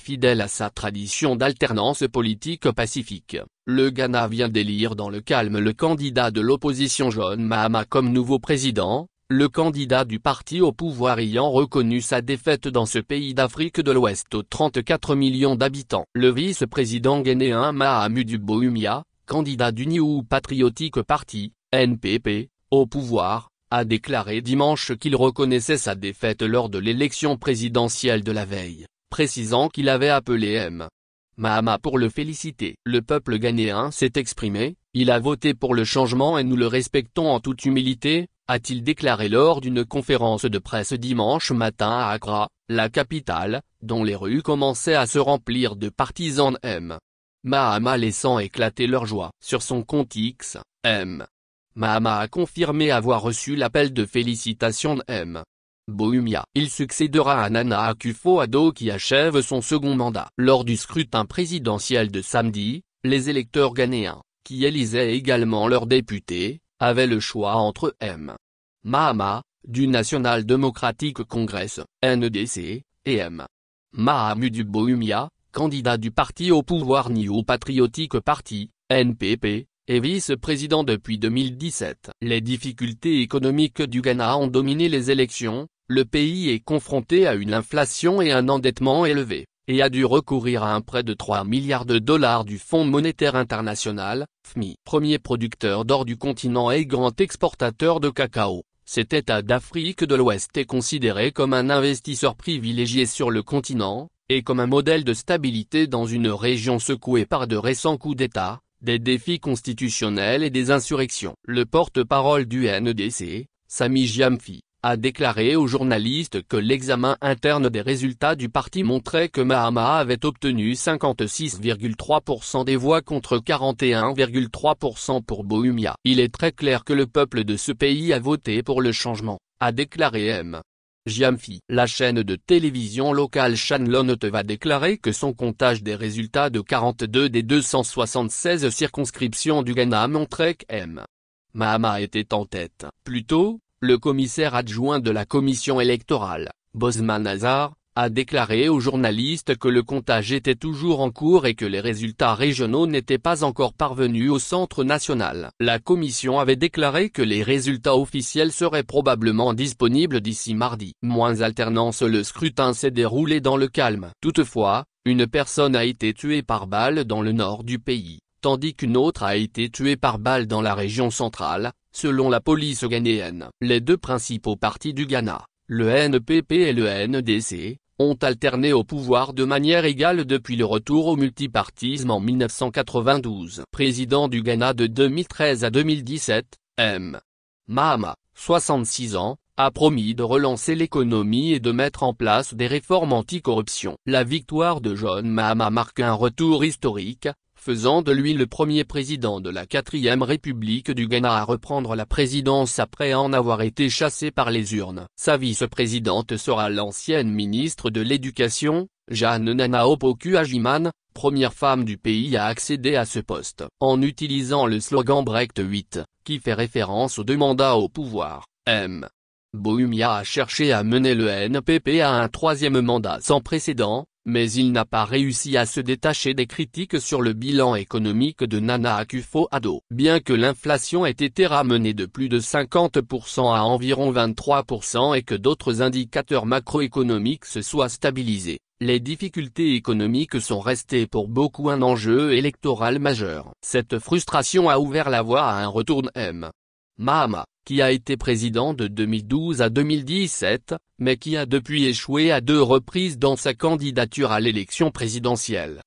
fidèle à sa tradition d'alternance politique pacifique, le Ghana vient d'élire dans le calme le candidat de l'opposition John Mahama comme nouveau président, le candidat du parti au pouvoir ayant reconnu sa défaite dans ce pays d'Afrique de l'Ouest aux 34 millions d'habitants. Le vice-président ghanéen Mahamudu Bawumia, candidat du New Patriotic Party, NPP, au pouvoir, a déclaré dimanche qu'il reconnaissait sa défaite lors de l'élection présidentielle de la veille, précisant qu'il avait appelé M. Mahama pour le féliciter. Le peuple ghanéen s'est exprimé, il a voté pour le changement et nous le respectons en toute humilité, a-t-il déclaré lors d'une conférence de presse dimanche matin à Accra, la capitale, dont les rues commençaient à se remplir de partisans de M. Mahama laissant éclater leur joie. Sur son compte X, M. Mahama a confirmé avoir reçu l'appel de félicitations de M. Bawumia. Il succédera à Nana Akufo-Addo qui achève son second mandat. Lors du scrutin présidentiel de samedi, les électeurs ghanéens, qui élisaient également leurs députés, avaient le choix entre M. Mahama, du National Democratic Congress, NDC, et M. Mahamudu Bawumia, candidat du parti au pouvoir New Patriotic Party, NPP, et vice-président depuis 2017. Les difficultés économiques du Ghana ont dominé les élections, le pays est confronté à une inflation et un endettement élevé, et a dû recourir à un prêt de 3 milliards de dollars du Fonds monétaire international, FMI. Premier producteur d'or du continent et grand exportateur de cacao, cet État d'Afrique de l'Ouest est considéré comme un investisseur privilégié sur le continent, et comme un modèle de stabilité dans une région secouée par de récents coups d'État, des défis constitutionnels et des insurrections. Le porte-parole du NDC, Sami Gyamfi, a déclaré aux journalistes que l'examen interne des résultats du parti montrait que Mahama avait obtenu 56,3% des voix contre 41,3% pour Bawumia. Il est très clair que le peuple de ce pays a voté pour le changement, a déclaré M. Gyamfi. La chaîne de télévision locale Channel a déclaré que son comptage des résultats de 42 des 276 circonscriptions du Ghana montrait que M. Mahama était en tête. Plus tôt, le commissaire adjoint de la commission électorale, Bosman Azar, a déclaré aux journalistes que le comptage était toujours en cours et que les résultats régionaux n'étaient pas encore parvenus au centre national. La commission avait déclaré que les résultats officiels seraient probablement disponibles d'ici mardi. Moins alternance. Le scrutin s'est déroulé dans le calme. Toutefois, une personne a été tuée par balle dans le nord du pays, tandis qu'une autre a été tuée par balle dans la région centrale, selon la police ghanéenne. Les deux principaux partis du Ghana, le NPP et le NDC, ont alterné au pouvoir de manière égale depuis le retour au multipartisme en 1992. Président du Ghana de 2013 à 2017, M. Mahama, 66 ans, a promis de relancer l'économie et de mettre en place des réformes anti-corruption. La victoire de John Mahama marque un retour historique, faisant de lui le premier président de la 4e République du Ghana à reprendre la présidence après en avoir été chassé par les urnes. Sa vice-présidente sera l'ancienne ministre de l'Éducation, Jane Nana Opoku-Agyeman, première femme du pays à accéder à ce poste. En utilisant le slogan Break 8, qui fait référence aux 2 mandats au pouvoir, M. Bawumia a cherché à mener le NPP à un 3e mandat sans précédent, mais il n'a pas réussi à se détacher des critiques sur le bilan économique de Nana Akufo-Addo. Bien que l'inflation ait été ramenée de plus de 50% à environ 23% et que d'autres indicateurs macroéconomiques se soient stabilisés, les difficultés économiques sont restées pour beaucoup un enjeu électoral majeur. Cette frustration a ouvert la voie à un retour de M. Mahama, qui a été président de 2012 à 2017, mais qui a depuis échoué à 2 reprises dans sa candidature à l'élection présidentielle.